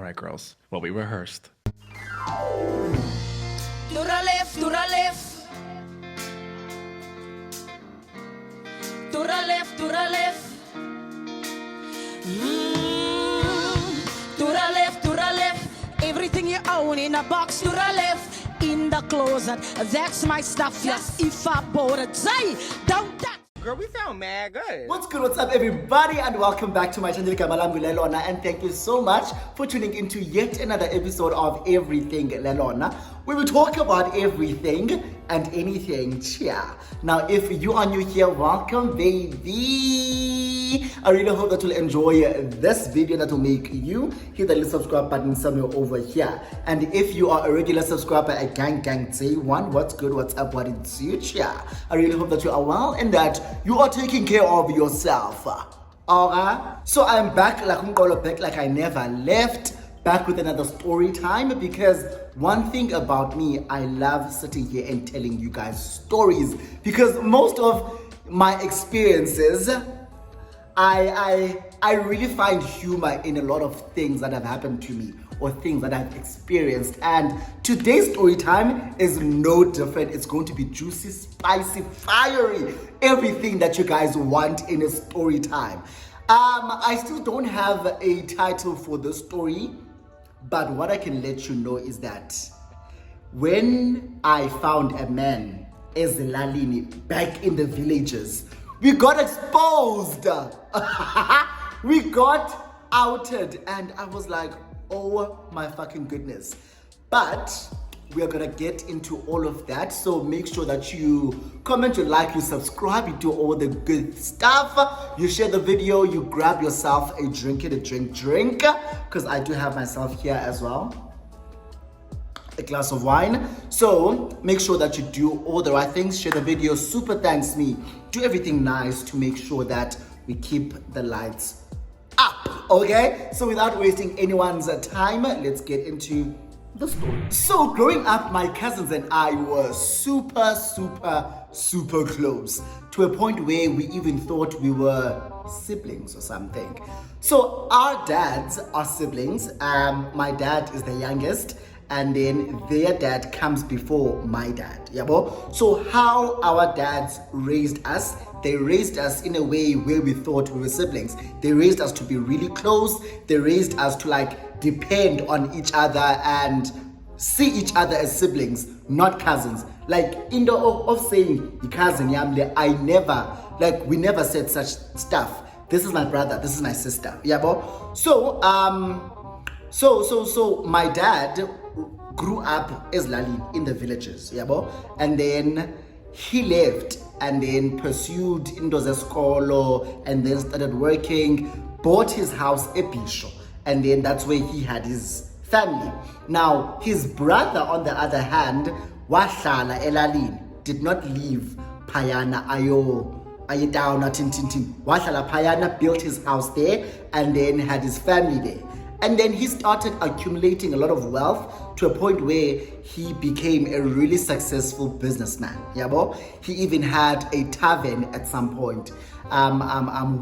right, girls. Well, we rehearsed. To the left, to the left. To the left, to the left. To the left, to the left. Everything you own in a box. To the left, in the closet. That's my stuff. Yes, if I bought it, say, don't touch. Girl, we sound mad good. What's good, what's up everybody, and welcome back to my channel, Lelona, and thank you so much for tuning into yet another episode of Everything Lelona, where we talk about everything and anything. Cheer. Now, if you are new here, welcome baby. I really hope that you'll enjoy this video that will make you hit the little subscribe button somewhere over here. And if you are a regular subscriber at gang say one, what's good, what's up, what it's you. Cheer. I really hope that you are well and that you are taking care of yourself. Alright, so I'm back like I never left, back with another story time, because one thing about me, I love sitting here and telling you guys stories, because most of my experiences, I really find humor in a lot of things that have happened to me or things that I've experienced. And today's story time is no different. It's going to be juicy, spicy, fiery, everything that you guys want in a story time. I still don't have a title for this story, but what I can let you know is that when I found a man as Lalini back in the villages, we got exposed. We got outed, and I was like, oh my fucking goodness. But we are gonna get into all of that, so make sure that you comment, you like, you subscribe, you do all the good stuff, you share the video, you grab yourself a drink, because I do have myself here as well, a glass of wine. So make sure that you do all the right things, share the video, super thanks me, do everything nice to make sure that we keep the lights up. Okay, so without wasting anyone's time, let's get into the story. So growing up, my cousins and I were super close, to a point where we even thought we were siblings or something. So our dads are siblings. My dad is the youngest, and then their dad comes before my dad. Yabo? So how our dads raised us, they raised us in a way where we thought we were siblings. They raised us to be really close. They raised us to like depend on each other and see each other as siblings, not cousins. Like in the of saying the cousin Yamle, we never said such stuff. This is my brother, this is my sister. Yabo? So so my dad grew up as Lalin in the villages, yabo, and then he left and then pursued into the school and then started working, bought his house Episho, and then that's where he had his family. Now his brother, on the other hand, wahlala elalini, did not leave Payana ayo down at Tintin. Wahlala Payana, built his house there and then had his family there. And then he started accumulating a lot of wealth to a point where he became a really successful businessman. Yabo? He even had a tavern at some point,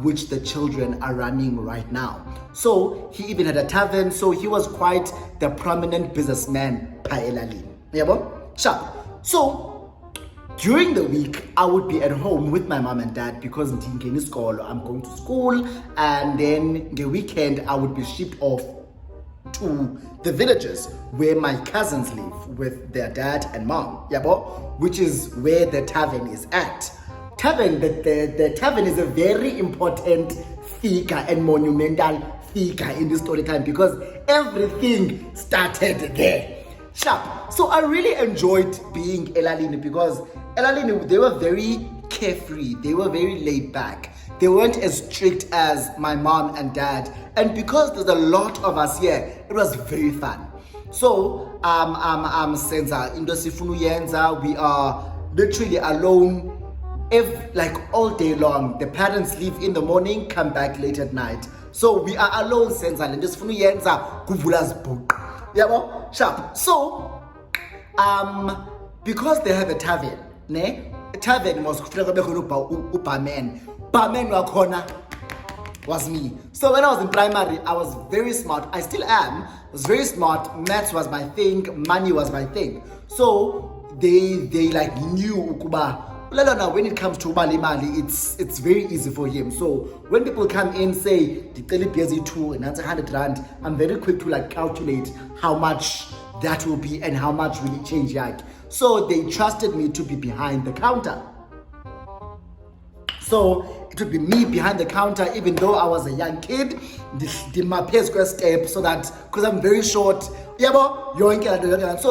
which the children are running right now. So he even had a tavern, so he was quite the prominent businessman pa elalini. Yabo? Sharp. So during the week, I would be at home with my mom and dad because I'm going to school, and then the weekend I would be shipped off to the villages where my cousins live with their dad and mom, yabo, which is where the tavern is at. The tavern is a very important figure and monumental figure in the story time because everything started there. Sharp. So I really enjoyed being Elalini because Elalini, they were very carefree, they were very laid back. They weren't as strict as my mom and dad. And because there's a lot of us here, it was very fun. So, Senza, Indosifunu Yenza, we are literally alone like all day long. The parents leave in the morning, come back late at night. So we are alone, Senza, Indosifunu Yenza, Kuvula's book. Yeah, sharp. So, because they have a tavern, ne? A tavern was barman wakhona was me. So when I was in primary, I was very smart. I still am. I was very smart. Maths was my thing. Money was my thing. So they like knew ukuba. Now, when it comes to Mali, it's very easy for him. So when people come in, say, the busy too, and that's 100 rand, I'm very quick to like calculate how much that will be and how much will it change. Like. So they trusted me to be behind the counter. So it would be me behind the counter, even though I was a young kid, did my pay square step so that, because I'm very short, so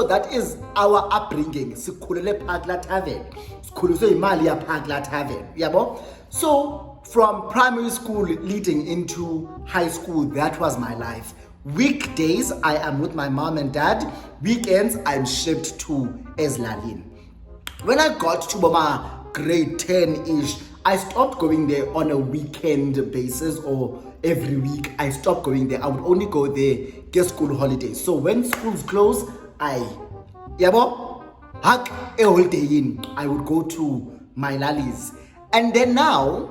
that is our upbringing. Sikhulele Phakla Tavern. Sikhuliswe imali ya Phakla Tavern. So from primary school leading into high school, that was my life. Weekdays, I am with my mom and dad. Weekends, I'm shipped to Ezlalin. When I got to Boma grade 10-ish, I stopped going there on a weekend basis or every week. I stopped going there. I would only go there get school holidays. So when schools close, I hug a whole day in. I would go to my lallies. And then now,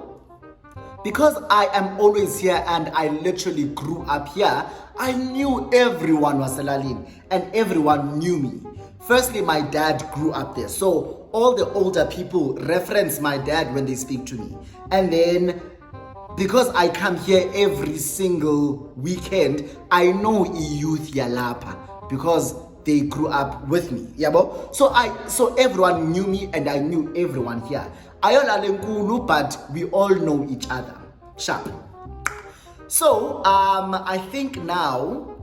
because I am always here and I literally grew up here, I knew everyone was a lalin and everyone knew me. Firstly, my dad grew up there. So all the older people reference my dad when they speak to me. And then because I come here every single weekend, I know youth yalapa because they grew up with me. So everyone knew me and I knew everyone here. But we all know each other. Sharp. So I think now,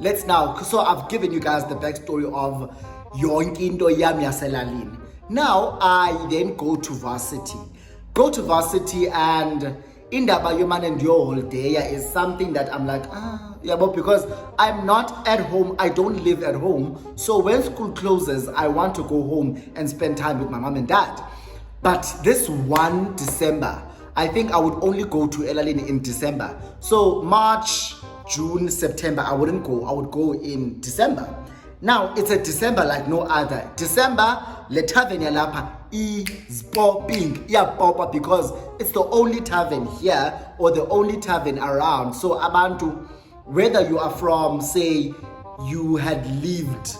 so I've given you guys the backstory of Yonkindo Yam Yaselalin. Now I then go to varsity and Indaba Yoman and your whole day is something that I'm like, but because I'm not at home, I don't live at home. So when school closes, I want to go home and spend time with my mom and dad. But this 1 December, I think I would only go to Elalini in December. So March, June, September, I wouldn't go. I would go in December. Now, it's a December like no other. December, le tavern yalapha is popping. Yeah, pop because it's the only tavern here or the only tavern around. So abantu, whether you are from, say, you had lived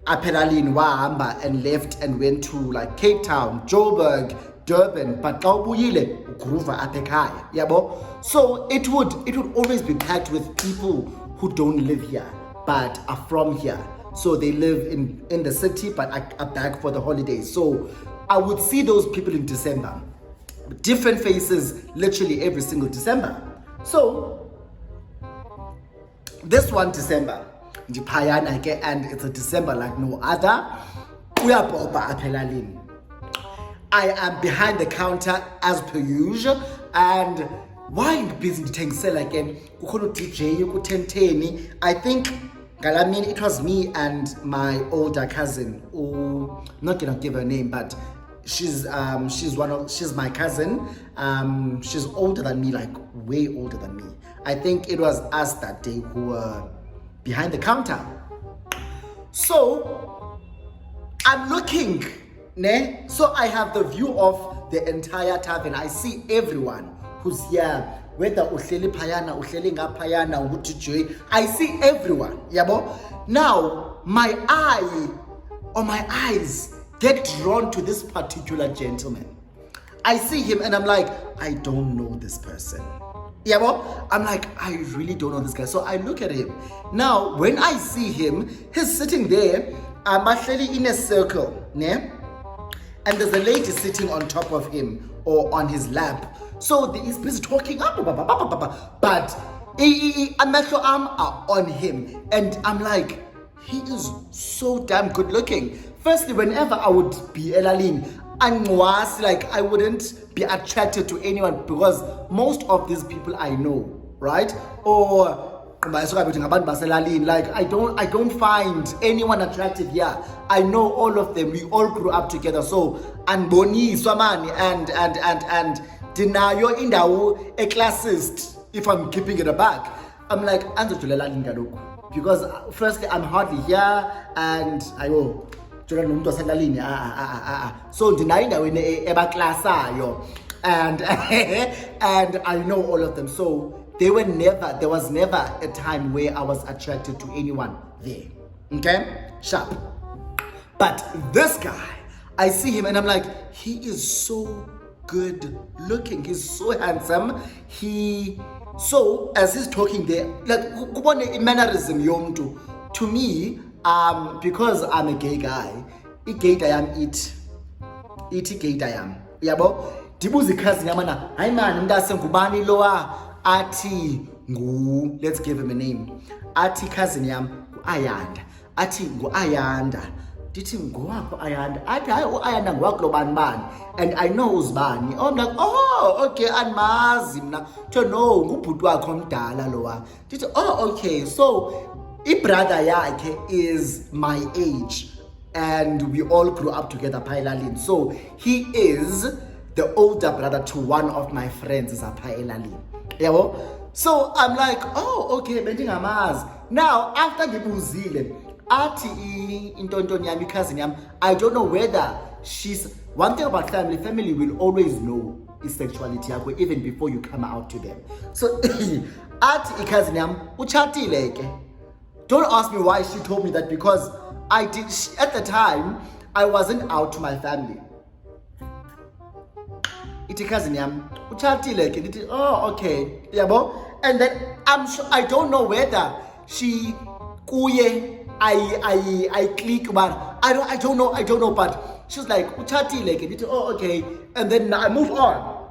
Aperalin, Wahamba and left and went to like Cape Town, Joburg, Durban, but Kaubuyile, Gruva Apekaya. So it would always be packed with people who don't live here but are from here. So they live in the city but are back for the holidays. So I would see those people in December. Different faces literally every single December. So this 1 December, and it's a December like no other. I am behind the counter as per usual, and while busy sell again, DJ, I think it was me and my older cousin, who not gonna give her name, but she's my cousin. She's older than me, like way older than me. I think it was us that day who were behind the counter. So I'm looking, so I have the view of the entire tavern. I see everyone who's here, whether uhleli payana, uhleli ngapayana, utijwe. I see everyone. Now my eyes get drawn to this particular gentleman. I see him and I'm like, I don't know this person. I'm like, I really don't know this guy. So I look at him. Now, when I see him, he's sitting there. I'm actually in a circle, and there's a lady sitting on top of him or on his lap. So he's busy talking, but I'm on him, and I'm like, he is so damn good looking. Firstly, whenever I would be Elalin, like I wouldn't be attracted to anyone because most of these people I know, right? Or like I don't find anyone attractive here. I know all of them. We all grew up together. So and Boni, Swamani, and Dinayo Indawo, a classist, if I'm keeping it back. I'm like, because firstly I'm hardly here and I go so ndinayo indawo ebaklasayo and and I know all of them. So there was never a time where I was attracted to anyone there. Okay? Sharp. But this guy, I see him and I'm like, he is so good looking. He's so handsome. So as he's talking there, like kubone mannerism yomntu. To me, because I'm a gay guy, gay I am ithi gay I am. Yabo? Dibuzi cousin yamana, hayi man, mntase ngubani loa athi ngu, let's give him a name. Athi cousin yam Ayanda. Athi ngu Ayanda. Dithi ngowapho Ayanda. Athi hayi uAyanda ngowakho bani. And I know uzibani. I'm like, oh, okay, andimazi mna. No, ngubhuti wakho omdala lowa. Dithi, oh, okay. So brother yakhe is my age and we all grew up together Pailalin. So he is the older brother to one of my friends is a Pailalin. Yabo? So I'm like, oh, okay, bendingamazi. Now after ngibuzile athi intonton yami cousin yami, I don't know whether she's one thing about family will always know is sexuality yakho even before you come out to them. So athi cousin yami uchatile ke. Don't ask me why she told me that, because at the time I wasn't out to my family. Iti cousin yam uchatile ke dithi, oh, okay, yabo. And then I'm sure, I don't know whether she kuye I click, but I don't know, but she was like uchatile ke dithi, oh, okay. And then I move on.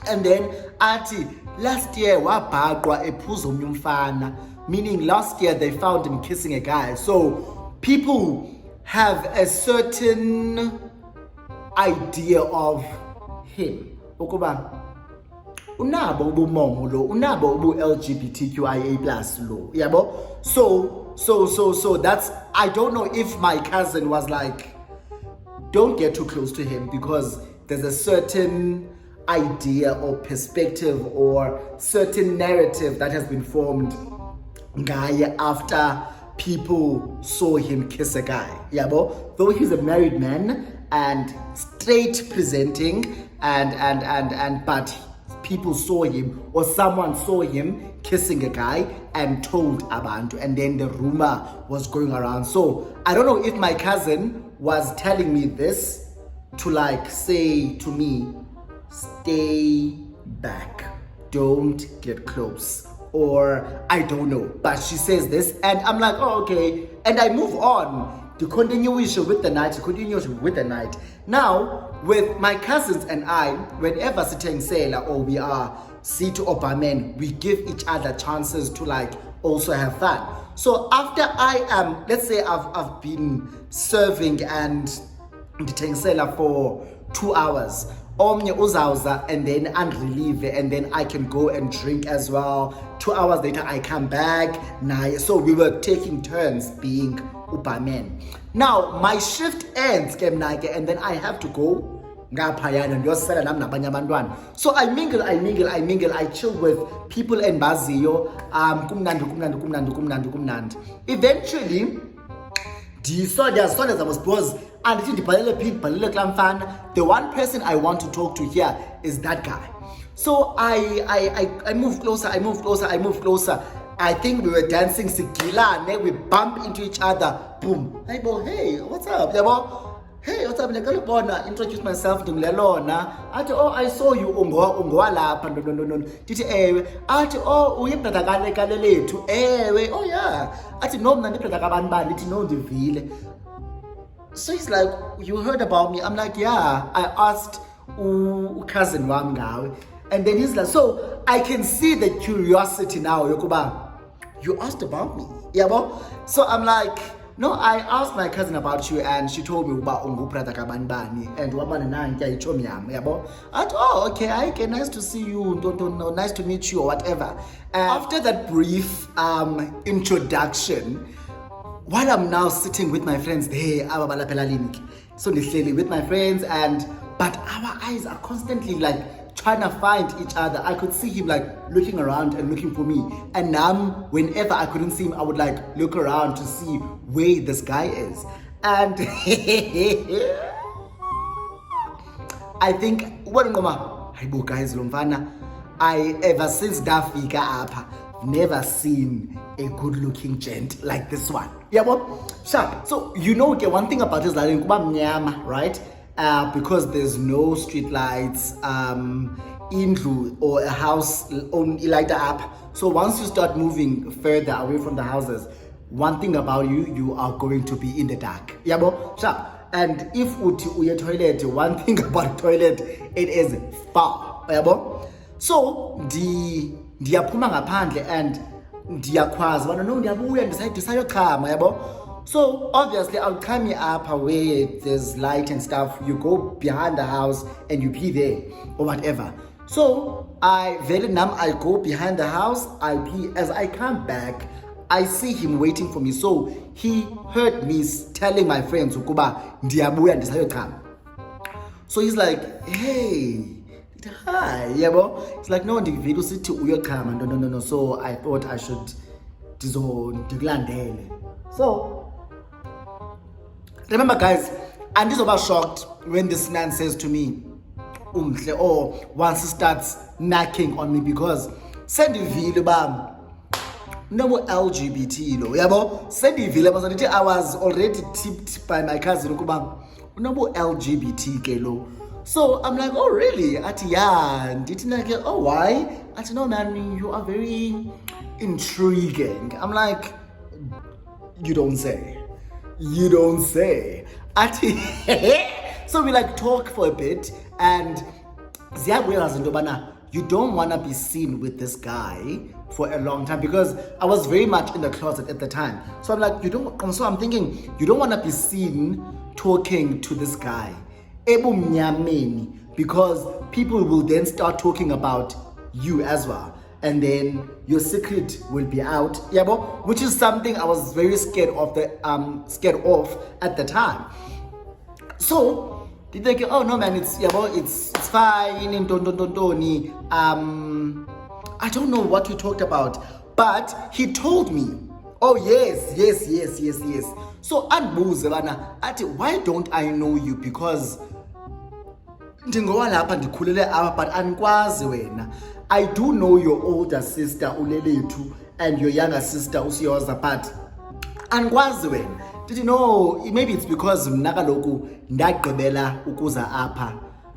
And then athi last year wabhaqwa ephuza omnye umfana, meaning last year they found him kissing a guy. So people have a certain idea of him. Ukuba unabo ubumongo lo, unabo ubu LGBTQIA+ lo, yabo. So that's, I don't know if my cousin was like, don't get too close to him because there's a certain idea or perspective or certain narrative that has been formed guy after people saw him kiss a guy. Yabo? Though he's a married man and straight presenting and but people saw him or someone saw him kissing a guy and told abantu, and then the rumor was going around. So I don't know if my cousin was telling me this to like say to me, stay back, don't get close, or I don't know, but she says this and I'm like, oh, okay, and I move on to continue with the night. Now with my cousins and I, whenever sitting sela or we are to Oberman, we give each other chances to like also have fun. So after I am, let's say I've been serving and sela for 2 hours, omnye uzawuza and then unrelieve, and then I can go and drink as well. 2 hours later I come back. So we were taking turns being Uberman. Now my shift ends and then I have to go ngaphayana ndiyosela nami nabanye abantwana. So I mingle, I chill with people endibaziyo, kumnandi. Eventually ndiyasondeza because andithi ndibhalele kulaa mfana, the one person I want to talk to here is that guy. So I move closer. I think we were dancing sigilane, we bump into each other, boom. Hey, what's up? Hey, what's up? Introduce myself to Lelona. Ati, oh, I saw you ungoa lapha. No. Dithi ewe. Ati, oh, uyibrother kalethu. Ewe. Oh yeah. Ati, no, mna ndibrother kabani. Dithi, no, ndivile. So he's like, you heard about me? I'm like, yeah. I asked cousin wam ngawe. And then he's like, so I can see the curiosity now. Yokuba, you asked about me. Yabo? So I'm like, no, I asked my cousin about you and she told me about ungubrother kabani and wabana nanti ayichomi yami, yabo. Oh, okay, nice to see you, nice to meet you or whatever. And after that brief introduction, while I'm now sitting with my friends there, so with my friends, but our eyes are constantly like trying to find each other. I could see him like looking around and looking for me. And now, whenever I couldn't see him, I would like look around to see where this guy is. And I think, hayibo guys lo mfana ever since ndafika apha never seen a good looking gent like this one. Yabo? Sharp. So you know okay, one thing about ezilalini kuba mnyama, right? Because there's no street lights, indlu or a house on light up. So once you start moving further away from the houses, one thing about you are going to be in the dark. Yabo? Sharp. And if uye toilet, one thing about toilet, it is far. Yabo? So ndiyaphuma ngaphandle and ndiyakhwaza bana no ndiyabuya ndisayochama yabo. So obviously I'll come up where there's light and stuff. You go behind the house and you pee there or whatever. So I go behind the house, I pee. As I come back, I see him waiting for me. So he heard me telling my friends ukuba ndiyabuya ndisayochama. So he's like, hey, hi, yabo. It's like no ndivile usithi uyochama. No. So I thought I should ndikulandele. So remember guys, and this was shocked when this man says to me umhle, or once he starts knocking on me, because sendivile ba no LGBT lo yabo. Sendivile ba I was already tipped by my cousin ukuba no LGBT ke lo. So I'm like, oh really? Ati yeah. Didn't I get, oh why? Ati no man, you are very intriguing. I'm like, you don't say. Ati so we like talk for a bit and you don't want to be seen with this guy for a long time, because I was very much in the closet at the time. So I'm like, I'm thinking you don't want to be seen talking to this guy. Because people will then start talking about you as well, and then your secret will be out, yabo, which is something I was very scared of at the time. So they think, oh no man, it's fine, I don't know what we talked about, but he told me, oh yes. So anbuze bana ati, why don't I know you? Because ndingowa lapha ndikhulele apha, but anikwazi wena. I do know your older sister uLelethu and your younger sister uSiyoza, but anikwazi wena. Did you know, maybe it's because mna kaloku ndagqibela ukuza apha,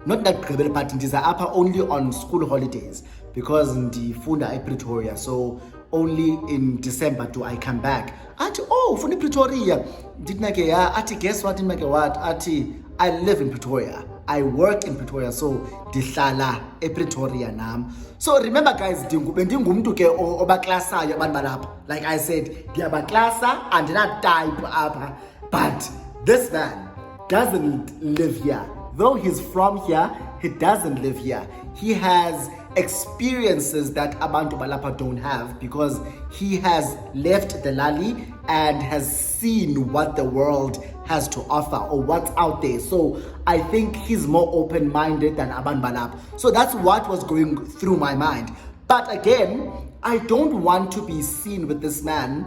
not ndagqibela but ndiza apha only on school holidays, because ndifunda ePretoria, so only in December do I come back. Ati, oh, ufunda ePretoria. Ndinake ya, ati guess what, ndinake what, ati I live in Pretoria, I work in Pretoria, so ndihlala ePretoria nam. So remember guys, ndingumuntu ke obaklasayo abantu balapha. Like I said, ndiyabaklasa and not type apha, but this man doesn't live here. Though he's from here, he doesn't live here. He has experiences that abantu balapha don't have, because he has left the lali and has seen what the world has to offer or what's out there. So I think he's more open-minded than abantu balapha. So that's what was going through my mind. But again, I don't want to be seen with this man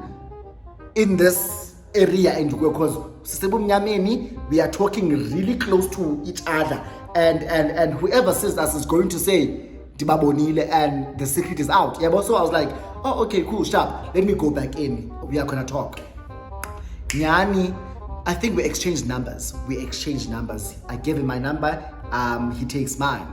in this area, and because we are talking really close to each other, and whoever says that is going to say Dibabonile and the secret is out. Yeah, but so I was like, oh okay, cool, sharp, let me go back in, we are gonna talk. Nyani, I think we exchanged numbers. I gave him my number, he takes mine.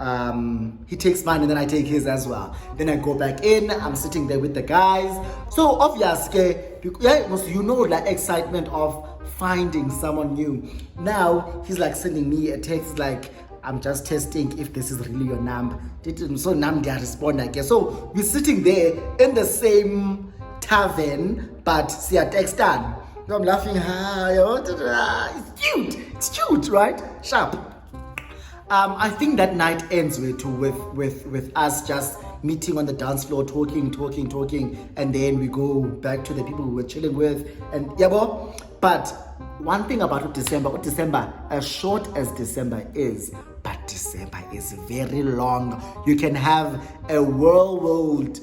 And then I take his as well. Then I go back in, I'm sitting there with the guys. So obviously, you know the excitement of finding someone new. Now he's like sending me a text like, I'm just testing if this is really your number. So nam dia respond like, so we're sitting there in the same tavern, but see a text done. So I'm laughing, it's cute, right? Sharp. I think that night ends with us just meeting on the dance floor, talking, and then we go back to the people we were chilling with, and but one thing about December, as short as December is, but December is very long. You can have a whirlwind,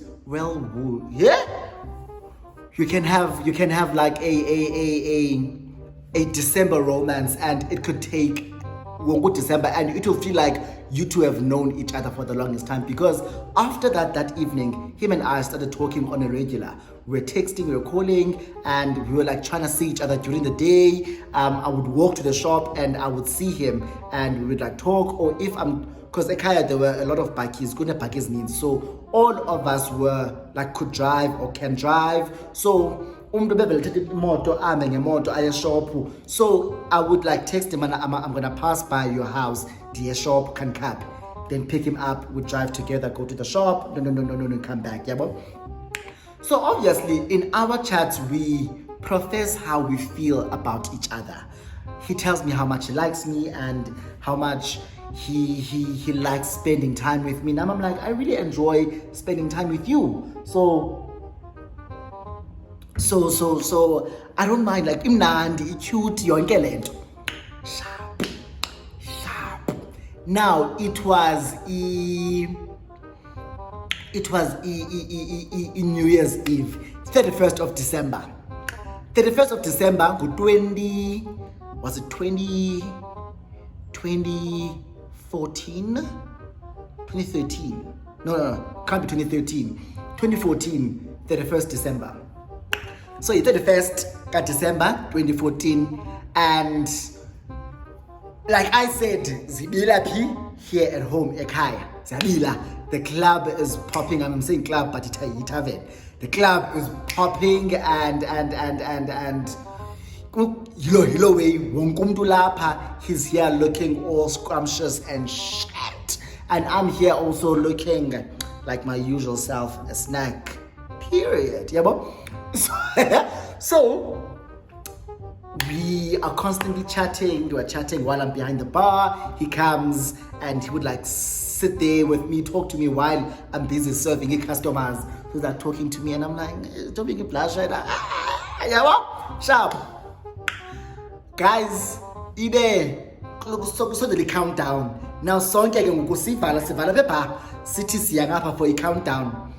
you can have like a December romance, and it could take December, and it will feel like you two have known each other for the longest time, because after that evening, him and I started talking on a regular. We were texting, we were calling, and we were like trying to see each other during the day. I would walk to the shop and I would see him and we would like talk, or if because ekhaya there were a lot of bakis, kuna bakis needs. So all of us were like could drive or can drive. So so I would like text him and I'm gonna pass by your house, dear shop, can cab. Then pick him up, we drive together, go to the shop, no, come back, yeah, but. So obviously in our chats, we profess how we feel about each other. He tells me how much he likes me and how much he likes spending time with me. And I'm like, I really enjoy spending time with you. So I don't mind, like imnandi, cute, yonke lento. Sharp. Now it was New Year's Eve, 31st of December. 31st of December, 2014? No, can't be 2013. 2014, 31st December. So it's 31st December 2014, and like I said, Zibila P here at home, Ekaya. Zabila, the club is popping. I'm saying club, but it's tavern. The club is popping and hello way, wonkumtu lapha. He's here looking all scrumptious and shit. And I'm here also looking like my usual self, a snack. Period. Yeah, but so we are constantly chatting. We are chatting while I'm behind the bar. He comes and he would like sit there with me, talk to me while I'm busy serving customers who are talking to me, and I'm like, don't make me blush right now. Yeah, what? Sharp. Guys, so the countdown. Now sonke ke ngokusivala sivala pepa sithi siyangapha for a countdown.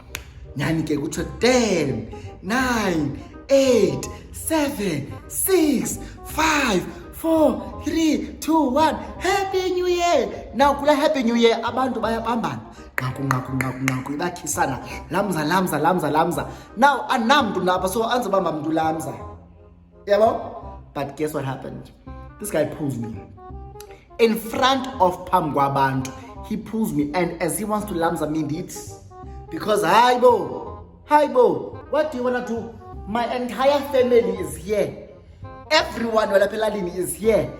Nyani ke kuthi 10, 9, 8, 7, 6, 5, 4, 3, 2, 1. Happy New Year. Now kula Happy New Year abantu bayabambana. Ngaku ibakhisana. Lamza. Now anamntu lapha so anzobamba mntu lamza. Yabo? But guess what happened? This guy pulls me in front of Pamgwabantu. He pulls me, and as he wants to lamza me indeed, because hi bo, what do you wanna do? My entire family is here. Everyone is here.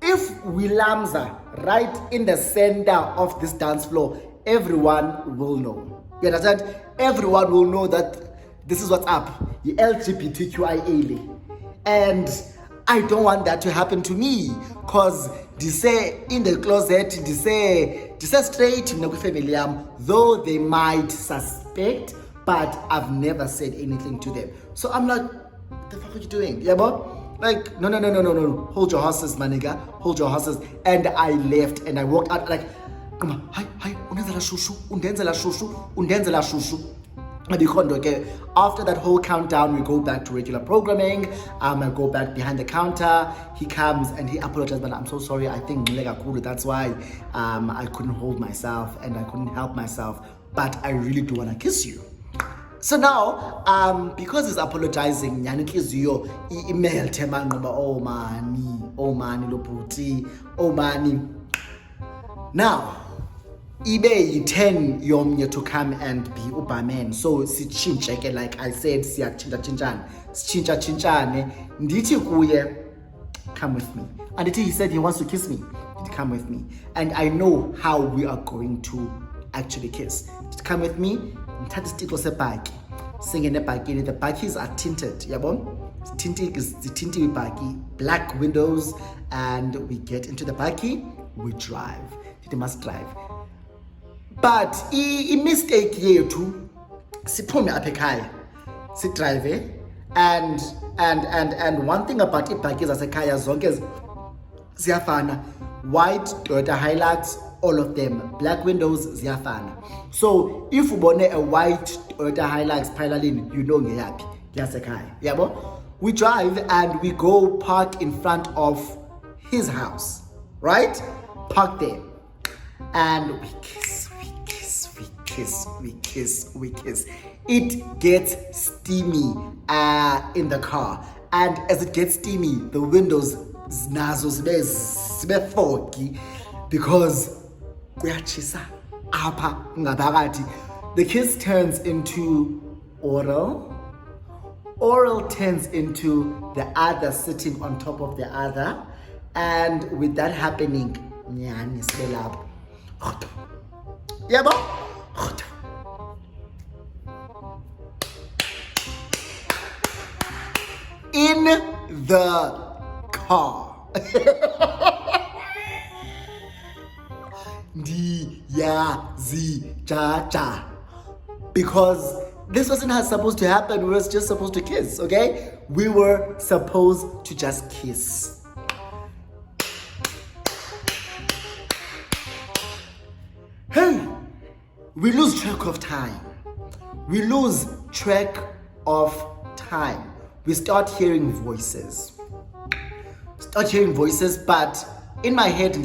If we lamza right in the center of this dance floor, everyone will know. You understand? Everyone will know that this is what's up. The LGBTQIA. And I don't want that to happen to me, because they say in the closet, they say straight in the family, though they might suspect, but I've never said anything to them. So I'm like, what the fuck are you doing? Yeah, but like, no. Hold your horses, my nigga. Hold your horses. And I left and I walked out like, come on, hi, undenzela shushu. After that whole countdown, we go back to regular programming. I go back behind the counter. He comes and he apologizes, but I'm so sorry. I think that's why I couldn't hold myself and I couldn't help myself. But I really do want to kiss you. So now, because he's apologizing, Yanikizuyo email Temangba, oh mani, loputi, oh mani. Now, eBay 10 yomnye to come and be Uberman. So sichinche, like I said, chinchane. Nditi kuye, come with me. And until he said he wants to kiss me, come with me. And I know how we are going to actually kiss. Come with me. Singing the baki. The bakis are tinted. Yabon? Tinting is the tinted baki, black windows, and we get into the baki, we drive. They must drive. But a mistake here too. Siphume apha ekhaya. Si drive. And one thing about ibhaki zasekhaya zonke ziyafana. White, Toyota Hilux, all of them. Black windows, ziyafana. So if you bone a white Toyota Hilux Pilalin, you know ngeyaphi. Yasekhaya. Yabo? We drive and we go park in front of his house. Right? Park there. and we kiss, we kiss, we kiss, we kiss, we kiss. It gets steamy in the car, and as it gets steamy, the windows nazo zibe foggy because kuyachisa apha ngaphakathi. The kiss turns into oral. Oral turns into the other sitting on top of the other, and with that happening, nyani sibe lapho. Yabo? In the car. Jaja. Because this wasn't how it's supposed to happen. We were just supposed to kiss, okay? We were supposed to just kiss. Hey, we lose track of time. We lose track of time. We start hearing voices. But in my head,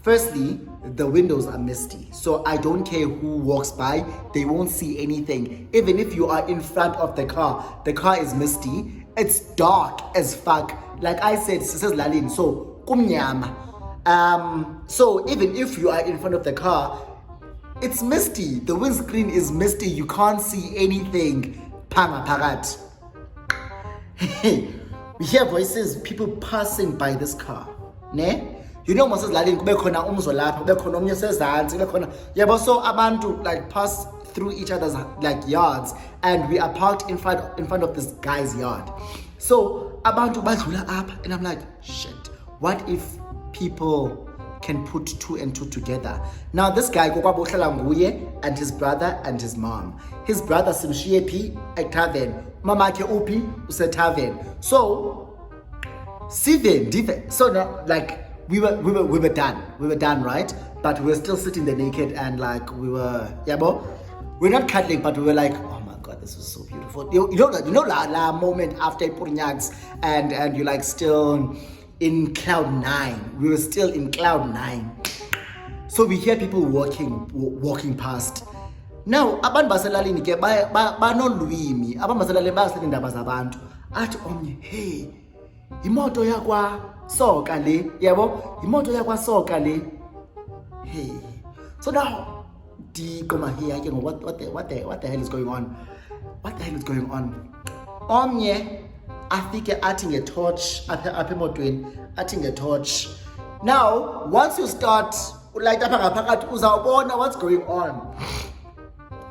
firstly, the windows are misty, so I don't care who walks by, they won't see anything. Even if you are in front of the car is misty, it's dark as fuck. Like I said, it says Lalin, so kumnyama. So even if you are in front of the car, it's misty. The windscreen is misty, you can't see anything. Panga parat. We hear voices, people passing by this car. Ne? You know, Moses Lalin, kube khona umzo lapha, kube khona omnye sezantsi, kube khona. Yabo, so abantu like pass through each other's like yards, and we are parked in front of this guy's yard. So abantu badlula apha, and I'm like, shit. What if people can put 2 and 2 together? Now this guy kokwabo uhlala nguye and his brother and his mom. His brother simshiye phi at tavern. Mama ke uphi use tavern. So so now like we were done, right? But we were still sitting there naked, and like we were, we're not cuddling, but we were like, oh my god, this was so beautiful. You know la moment after putting yags, and you're like still in cloud 9. We were still in cloud 9. So we hear people walking past. Now abantu baselalini ke banolwimi, abantu baselalini bayasithetha indaba zabantu. Athi omnye, hey, imoto yakwa soka le, yabo, imoto yakwa soka le. Hey. So now what the hell is going on? What the hell is going on? Omnye afike athi ngetorch apha emotweni, athi ngetorch. Now once you start light apha ngaphakathi uzawubona what's going on.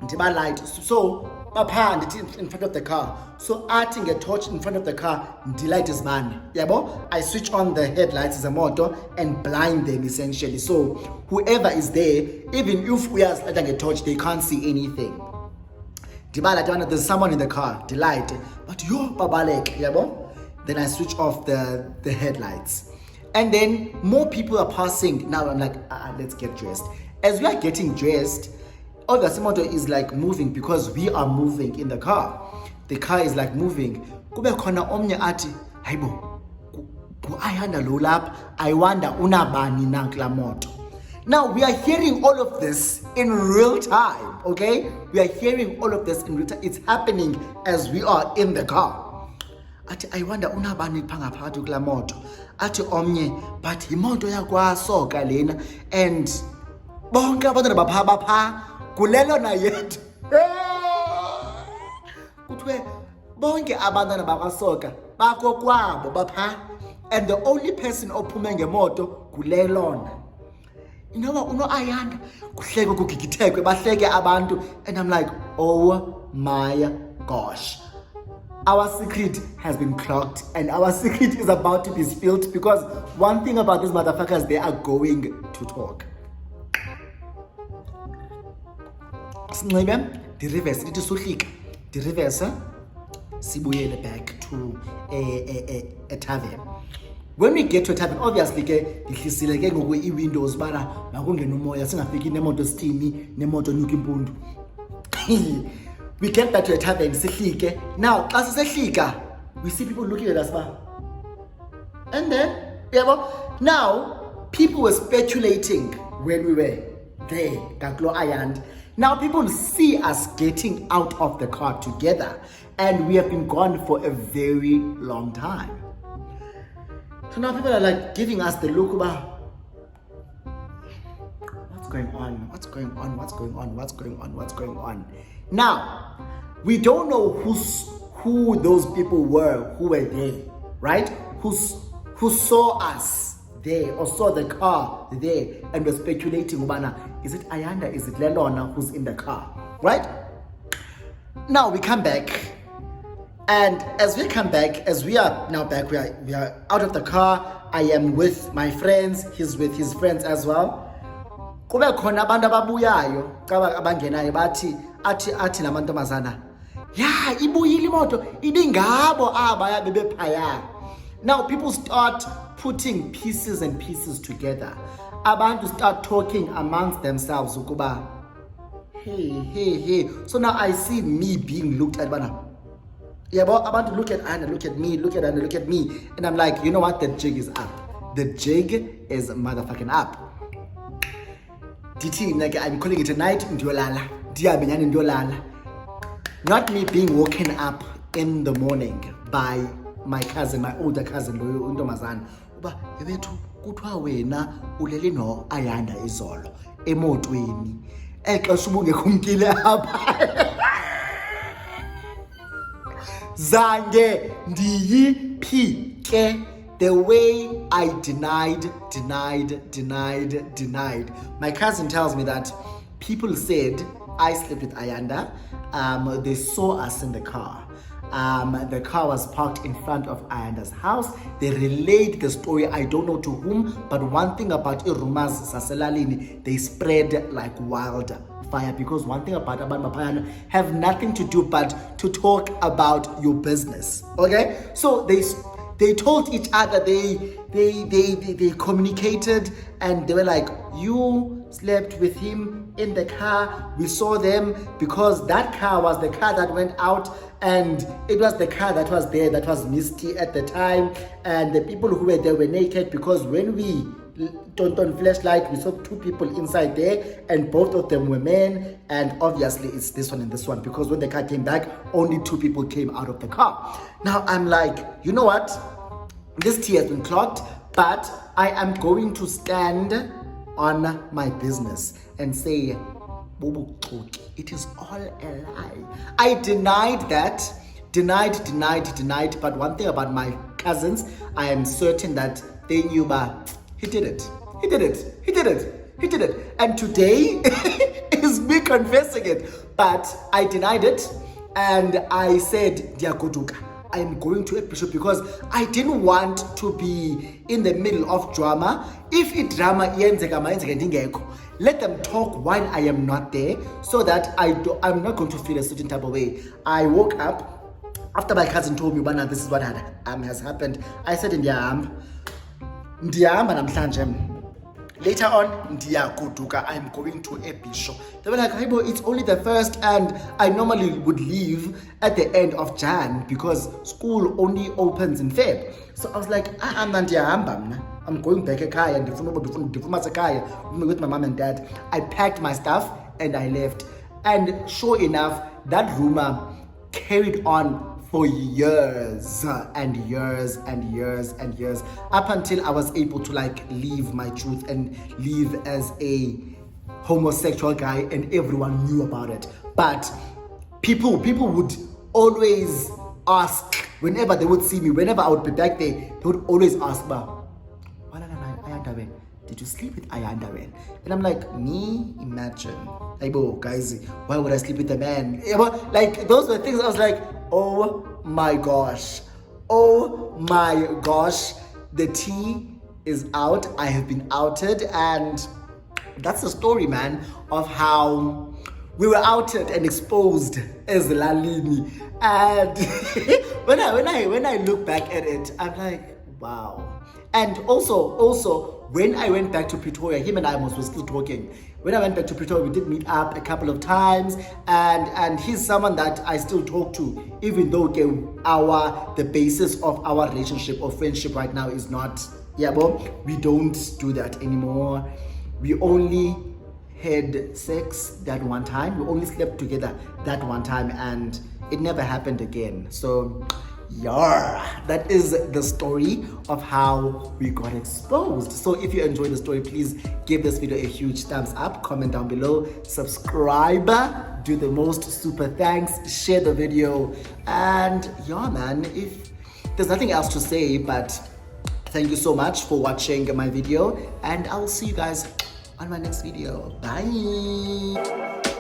Ndiba light, so bapha in front of the car, so adding a torch in front of the car, delight is man. Yabo, I switch on the headlights as a motor and blind them essentially. So whoever is there, even if we are lighting a torch, they can't see anything. There's someone in the car, delight, but yo babalek, yabo. Then I switch off the headlights, and then more people are passing. Now I'm like, let's get dressed. As we are getting dressed, obviously motor is like moving because we are moving in the car. The car is like moving. Kube khona omnye athi, hayibo, ayanda lo lapha, I wonder unabani na kula moto. Now we are hearing all of this in real time, okay? We are hearing all of this in real time. It's happening as we are in the car. Athi, I wonder unabani phakathi kula moto. Athi omnye, but imoto yakwa soka lena, and bonke abantwana bapha kulelo na yethu. Kuthiwe bonke abantwana bakwasoka bakokwabo bapha, and the only person ophume ngemoto kulelona. You know what, uno ayanda kuhleke kugigithekwe bahleke abantu, and I'm like, oh my gosh, our secret has been clogged, and our secret is about to be spilled, because one thing about these motherfuckers, they are going to talk. The reverse, it is so thick. The reverse, sibuyele back to a tavern. When we get to a tavern, obviously, windows bara makungena umoya singafiki nemoto steamy nemoto nyuka impundu. We get back to a tavern, sihlike. Now, as sihlika, we see people looking at us ba. And then, now people were speculating when we were there, Gaklo Ayand. Now people see us getting out of the car together, and we have been gone for a very long time. So now people are like giving us the look about what's going on, what's going on, what's going on, what's going on, what's going on. Now, we don't know who those people were who were there, right? Who saw us there or saw the car there and were speculating, is it Ayanda, is it Lelona who's in the car, right? Now we come back, and as we come back, as we are now back, we are out of the car. I am with my friends, he's with his friends as well. Kube khona abantu ababuyayo abangenayo athi namantombazana, yeah, ibuyile imoto ibingabo abaya bebephaya. Now people start putting pieces and pieces together. Abantu start talking amongst themselves ukuba, hey. So now I see me being looked at, yeah, but abantu look at Anna, look at me, look at Anna, look at me, and I'm like, you know what, the jig is up. The jig is motherfucking up. DT, like I'm calling it a night, ndiolala. Diabenyani ndiolala. Not me being woken up in the morning by my cousin, my older cousin, untomazana. Uba yebethu kuthiwa wena ulele no Ayanda izolo emotweni. Exesha ubungekho umkile apha. Zange ndiyiphike. The way I denied. My cousin tells me that people said I slept with Ayanda. They saw us in the car. The car was parked in front of Ayanda's house. They relayed the story, I don't know to whom, but one thing about rumors Saselalini, they spread like wildfire, because one thing about Mapayana have nothing to do but to talk about your business. Okay? So they told each other, they communicated, and they were like, you slept with him in the car. We saw them because that car was the car that went out, and it was the car that was there that was misty at the time, and the people who were there were naked, because when we turned on flashlight, we saw two people inside there, and both of them were men, and obviously it's this one and this one, because when the car came back, only two people came out of the car. Now I'm like, you know what? This tea has been clogged, but I am going to stand on my business and say, it is all a lie. I denied that, denied, but one thing about my cousins, I am certain that they knew, but he did it. And today is me confessing it, but I denied it, and I said, Diakoduka, I'm going to a bishop, because I didn't want to be in the middle of drama. If it drama, let them talk while I am not there, so that I'm not going to feel a certain type of way. I woke up after my cousin told me, this is what has happened. I said, ndiyahamba namhlanje. Later on, I'm going to a bishop. They were like, hey, it's only the 1st, and I normally would leave at the end of Jan, because school only opens in Feb. So I was like, I'm going back ekaya, with my mom and dad. I packed my stuff and I left. And sure enough, that rumor carried on for years and years, up until I was able to leave my truth and live as a homosexual guy, and everyone knew about it. But people would always ask, whenever they would see me, whenever I would be back there, they would always ask, did you sleep with Ayanda? And I'm like, me? Imagine. Guys, why would I sleep with a man? Those were things I was like, oh my gosh, the tea is out. I have been outed, and that's the story, man, of how we were outed and exposed as Lalini. And when I look back at it, I'm like, wow. And also when I went back to Pretoria, him and I were still talking. When I went back to Pretoria, we did meet up a couple of times, and he's someone that I still talk to, even though the basis of our relationship or friendship right now is not, we don't do that anymore. we only had sex that one time, we only slept together that one time, and it never happened again. So yeah, that is the story of how we got exposed. So if you enjoyed the story, please give this video a huge thumbs up, comment down below, subscribe, do the most super thanks, share the video, and yeah man, if there's nothing else to say, but thank you so much for watching my video, and I'll see you guys on my next video. Bye.